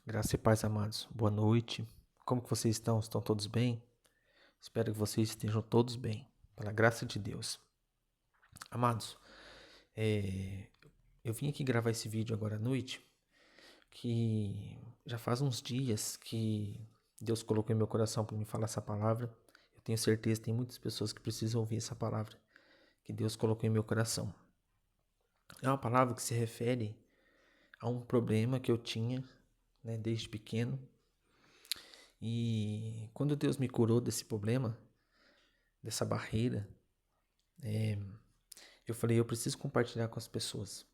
Graça e paz, amados. Boa noite. Como que vocês estão? Estão todos bem? Espero que vocês estejam todos bem, pela graça de Deus. Amados, eu vim aqui gravar esse vídeo agora à noite, que já faz uns dias que Deus colocou em meu coração para me falar essa palavra. Eu tenho certeza que tem muitas pessoas que precisam ouvir essa palavra que Deus colocou em meu coração. É uma palavra que se refere a um problema que eu tinha, desde pequeno. E quando Deus me curou desse problema, dessa barreira, eu falei, eu preciso compartilhar com as pessoas.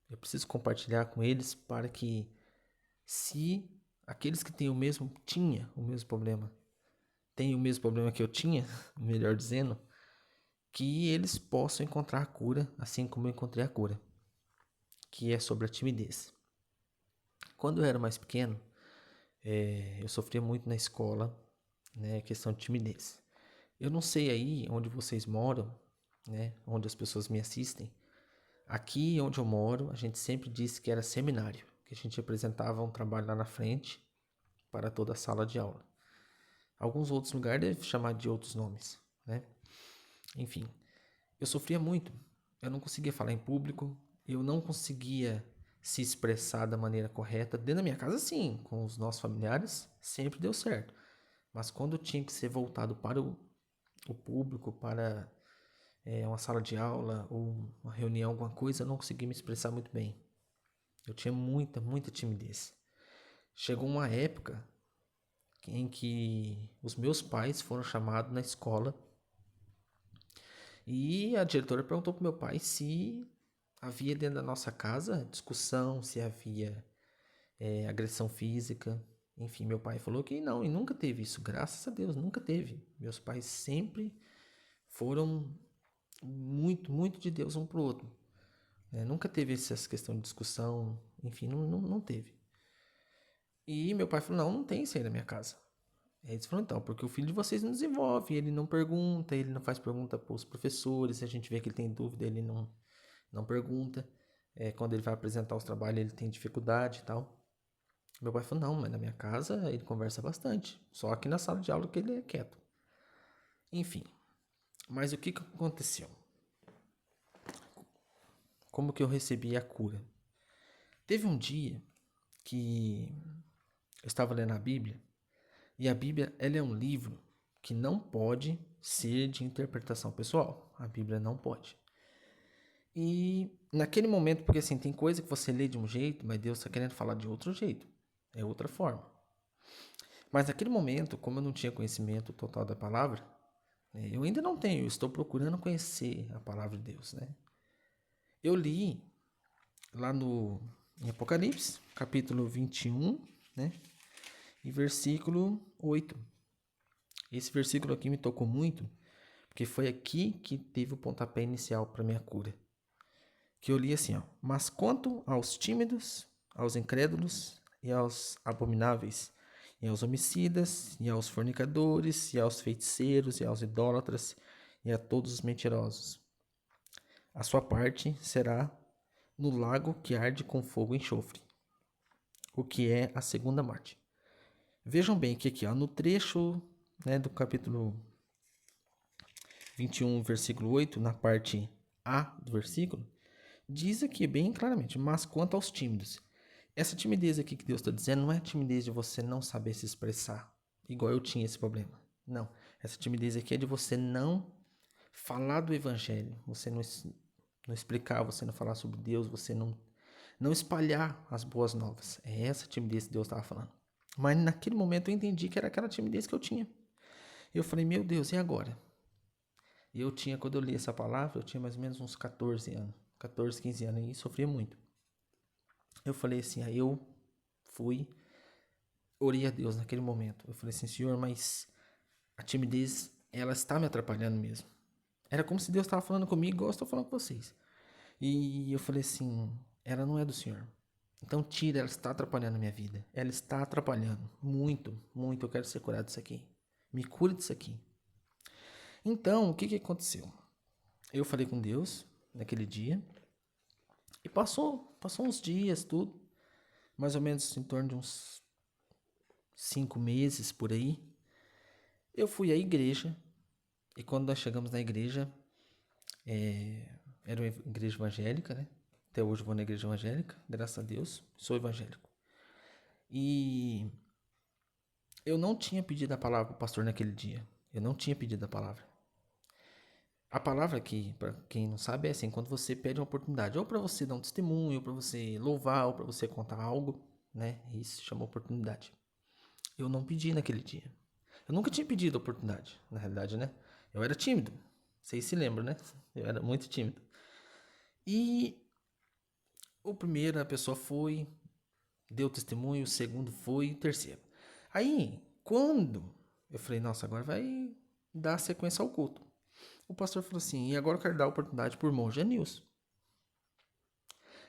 Eu preciso compartilhar com eles para que, se aqueles que têm tinha o mesmo problema, têm o mesmo problema que eu tinha, melhor dizendo, que eles possam encontrar a cura, assim como eu encontrei a cura, que é sobre a timidez. Quando eu era mais pequeno, eu sofria muito na escola, questão de timidez. Eu não sei aí onde vocês moram, onde as pessoas me assistem. Aqui onde eu moro, a gente sempre disse que era seminário, que a gente apresentava um trabalho lá na frente para toda a sala de aula. Alguns outros lugares devem chamar de outros nomes, Enfim, eu sofria muito. Eu não conseguia falar em público, eu não conseguia se expressar da maneira correta. Dentro da minha casa, sim, com os nossos familiares, sempre deu certo. Mas quando tinha que ser voltado para o público, para uma sala de aula ou uma reunião, alguma coisa, eu não conseguia me expressar muito bem. Eu tinha muita timidez. Chegou uma época em que os meus pais foram chamados na escola e a diretora perguntou para meu pai se havia dentro da nossa casa discussão, se havia agressão física. Enfim, meu pai falou que não, e nunca teve isso, graças a Deus, nunca teve. Meus pais sempre foram muito de Deus um pro outro. Nunca teve essa questão de discussão, enfim, não teve. E meu pai falou, não tem isso aí na minha casa. Aí eles falaram, então, porque o filho de vocês não desenvolve, ele não pergunta, ele não faz pergunta para os professores, se a gente vê que ele tem dúvida, ele não pergunta. Quando ele vai apresentar os trabalhos, ele tem dificuldade e tal. Meu pai falou, não, mas na minha casa ele conversa bastante, só aqui na sala de aula que ele é quieto. Enfim, mas o que aconteceu? Como que eu recebi a cura? Teve um dia que eu estava lendo a Bíblia, e a Bíblia, ela é um livro que não pode ser de interpretação pessoal. A Bíblia não pode. E naquele momento, porque assim, tem coisa que você lê de um jeito, mas Deus está querendo falar de outro jeito. É outra forma. Mas naquele momento, como eu não tinha conhecimento total da palavra, eu ainda não tenho, eu estou procurando conhecer a palavra de Deus, Eu li lá em Apocalipse, capítulo 21, e versículo 8. Esse versículo aqui me tocou muito, porque foi aqui que teve o pontapé inicial para minha cura. Que eu li assim, ó: mas quanto aos tímidos, aos incrédulos e aos abomináveis, e aos homicidas, e aos fornicadores, e aos feiticeiros, e aos idólatras, e a todos os mentirosos, a sua parte será no lago que arde com fogo e enxofre, o que é a segunda morte. Vejam bem que aqui, ó, no trecho do capítulo 21, versículo 8, na parte A do versículo, diz aqui bem claramente, mas quanto aos tímidos. Essa timidez aqui que Deus está dizendo não é a timidez de você não saber se expressar, igual eu tinha esse problema. Não, essa timidez aqui é de você não falar do evangelho, você não explicar, você não falar sobre Deus, você não espalhar as boas novas. É essa timidez que Deus estava falando. Mas naquele momento eu entendi que era aquela timidez que eu tinha. Eu falei, meu Deus, e agora? E eu tinha, quando eu li essa palavra, eu tinha mais ou menos uns 14 anos. 14, 15 anos e sofria muito. Eu falei assim, aí eu fui, orei a Deus naquele momento. Eu falei assim, Senhor, mas a timidez, ela está me atrapalhando mesmo. Era como se Deus estava falando comigo, igual eu estou falando com vocês. E eu falei assim, ela não é do Senhor. Então tira, ela está atrapalhando a minha vida. Ela está atrapalhando. Muito. Eu quero ser curado disso aqui. Me cure disso aqui. Então, o que aconteceu? Eu falei com Deus naquele dia. E passou uns dias, tudo. Mais ou menos em torno de uns 5 meses por aí, eu fui à igreja. E quando nós chegamos na igreja, era uma igreja evangélica, né? Até hoje eu vou na igreja evangélica, graças a Deus, sou evangélico. E eu não tinha pedido a palavra para o pastor naquele dia. Eu não tinha pedido a palavra. A palavra aqui, para quem não sabe, é assim, quando você pede uma oportunidade, ou para você dar um testemunho, ou para você louvar, ou para você contar algo, né? Isso se chama oportunidade. Eu não pedi naquele dia. Eu nunca tinha pedido oportunidade, na realidade, né? Eu era tímido. Vocês se lembram, né? Eu era muito tímido. E a pessoa foi, deu testemunho, o segundo foi, o terceiro. Aí, quando eu falei, nossa, agora vai dar sequência ao culto. O pastor falou assim, e agora eu quero dar a oportunidade pro irmão Genilson.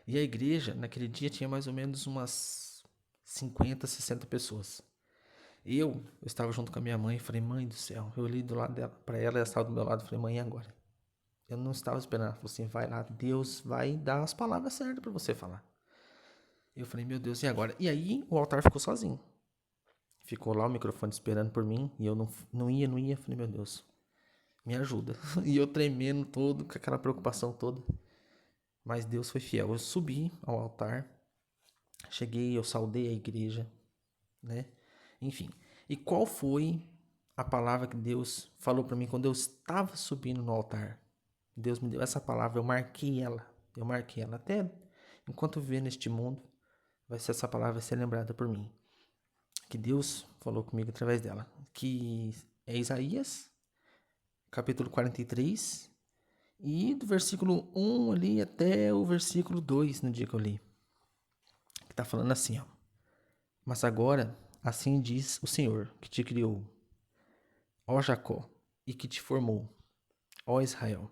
E a igreja, naquele dia, tinha mais ou menos umas 50, 60 pessoas. Eu estava junto com a minha mãe e falei, mãe do céu. Eu olhei do lado dela, para ela estava do meu lado e falei, mãe, e agora? Eu não estava esperando. Ela falou assim, vai lá, Deus vai dar as palavras certas para você falar. Eu falei, meu Deus, e agora? E aí o altar ficou sozinho. Ficou lá o microfone esperando por mim e eu não ia. Falei, meu Deus, me ajuda. E eu tremendo todo, com aquela preocupação toda. Mas Deus foi fiel. Eu subi ao altar, cheguei, eu saudei a igreja, né? Enfim. E qual foi a palavra que Deus falou para mim quando eu estava subindo no altar? Deus me deu essa palavra, eu marquei ela. Até enquanto eu viver neste mundo, essa palavra vai ser lembrada por mim. Que Deus falou comigo através dela. Que é Isaías, capítulo 43, e do versículo 1 ali até o versículo 2, no dia que eu li. Que tá falando assim, ó. Mas agora, assim diz o Senhor, que te criou, ó Jacó, e que te formou, ó Israel.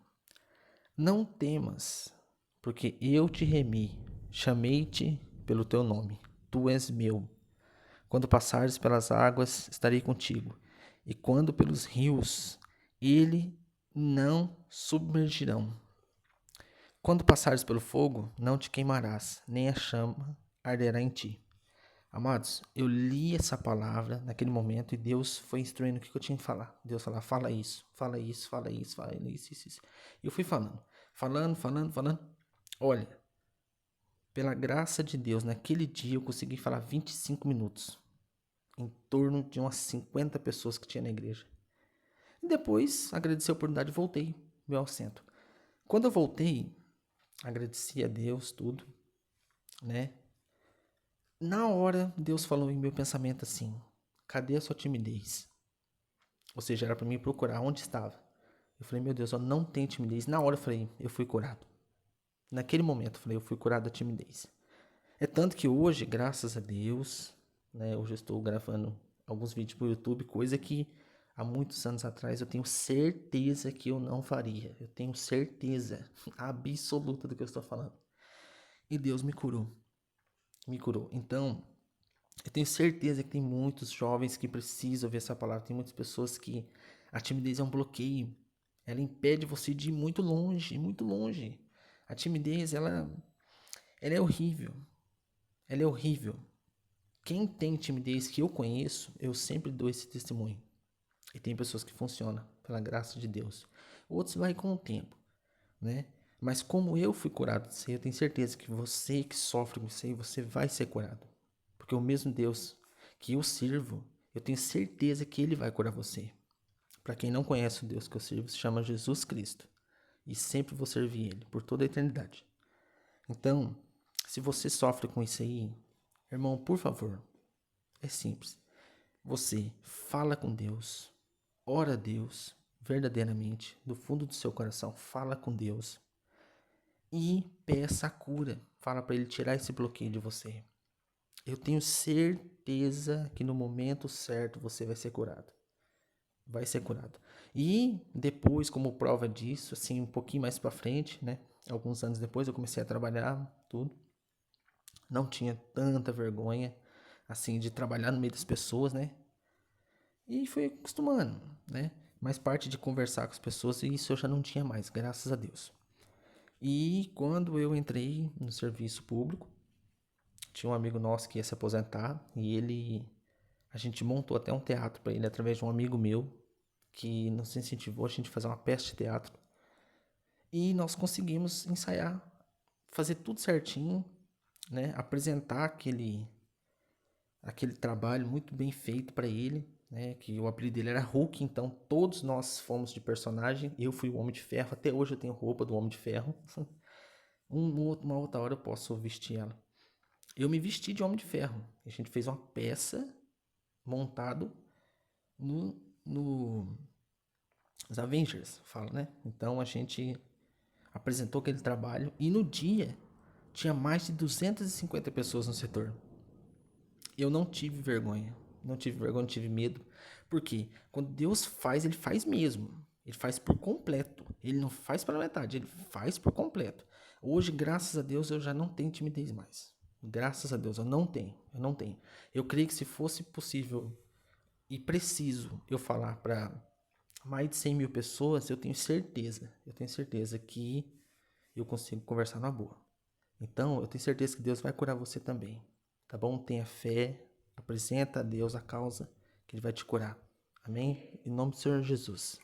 Não temas, porque eu te remi, chamei-te pelo teu nome, tu és meu. Quando passares pelas águas, estarei contigo, e quando pelos rios, ele não submergirão. Quando passares pelo fogo, não te queimarás, nem a chama arderá em ti. Amados, eu li essa palavra naquele momento e Deus foi instruindo o que eu tinha que falar. Deus falava, fala isso, fala isso, fala isso, fala isso. E eu fui falando. Olha, pela graça de Deus, naquele dia eu consegui falar 25 minutos. Em torno de umas 50 pessoas que tinha na igreja. E depois, agradeci a oportunidade e voltei ao meu assento. Quando eu voltei, agradeci a Deus, tudo, né? Na hora, Deus falou em meu pensamento assim, cadê a sua timidez? Ou seja, era para mim procurar onde estava. Eu falei, meu Deus, eu não tenho timidez. Na hora eu falei, eu fui curado. Naquele momento eu falei, eu fui curado da timidez. É tanto que hoje, graças a Deus, né, hoje eu estou gravando alguns vídeos para o YouTube, coisa que há muitos anos atrás eu tenho certeza que eu não faria. Eu tenho certeza absoluta do que eu estou falando. E Deus me curou. Me curou. Então, eu tenho certeza que tem muitos jovens que precisam ouvir essa palavra. Tem muitas pessoas que a timidez é um bloqueio. Ela impede você de ir muito longe, muito longe. A timidez, ela é horrível. Ela é horrível. Quem tem timidez que eu conheço, eu sempre dou esse testemunho. E tem pessoas que funcionam, pela graça de Deus. Outros vai com o tempo, né? Mas como eu fui curado disso aí, eu tenho certeza que você que sofre com isso aí, você vai ser curado. Porque o mesmo Deus que eu sirvo, eu tenho certeza que Ele vai curar você. Para quem não conhece o Deus que eu sirvo, se chama Jesus Cristo. E sempre vou servir Ele, por toda a eternidade. Então, se você sofre com isso aí, irmão, por favor, é simples. Você fala com Deus, ora a Deus, verdadeiramente, do fundo do seu coração, fala com Deus e peça a cura. Fala para Ele tirar esse bloqueio de você. Eu tenho certeza que no momento certo você vai ser curado. Vai ser curado. E depois, como prova disso, assim, um pouquinho mais para frente, né? Alguns anos depois eu comecei a trabalhar, tudo. Não tinha tanta vergonha, assim, de trabalhar no meio das pessoas, né? E fui acostumando, né? Mais parte de conversar com as pessoas, e isso eu já não tinha mais, graças a Deus. E quando eu entrei no serviço público, tinha um amigo nosso que ia se aposentar, e A gente montou até um teatro para ele através de um amigo meu que nos incentivou a gente a fazer uma peça de teatro. E nós conseguimos ensaiar, fazer tudo certinho, né? Apresentar aquele trabalho muito bem feito para ele, né? Que o apelido dele era Hulk, então todos nós fomos de personagem. Eu fui o Homem de Ferro, até hoje eu tenho roupa do Homem de Ferro. Uma outra hora eu posso vestir ela. Eu me vesti de Homem de Ferro. A gente fez uma peça montado nos Avengers, fala, né? Então a gente apresentou aquele trabalho e no dia tinha mais de 250 pessoas no setor. Eu não tive vergonha, não tive medo, porque quando Deus faz, ele faz mesmo. Ele faz por completo. Ele não faz pela metade, ele faz por completo. Hoje, graças a Deus, eu já não tenho timidez mais. Graças a Deus, eu não tenho. Eu creio que se fosse possível e preciso eu falar para mais de 100 mil pessoas, eu tenho certeza que eu consigo conversar na boa. Então, eu tenho certeza que Deus vai curar você também, tá bom? Tenha fé, apresenta a Deus a causa, que Ele vai te curar. Amém? Em nome do Senhor Jesus.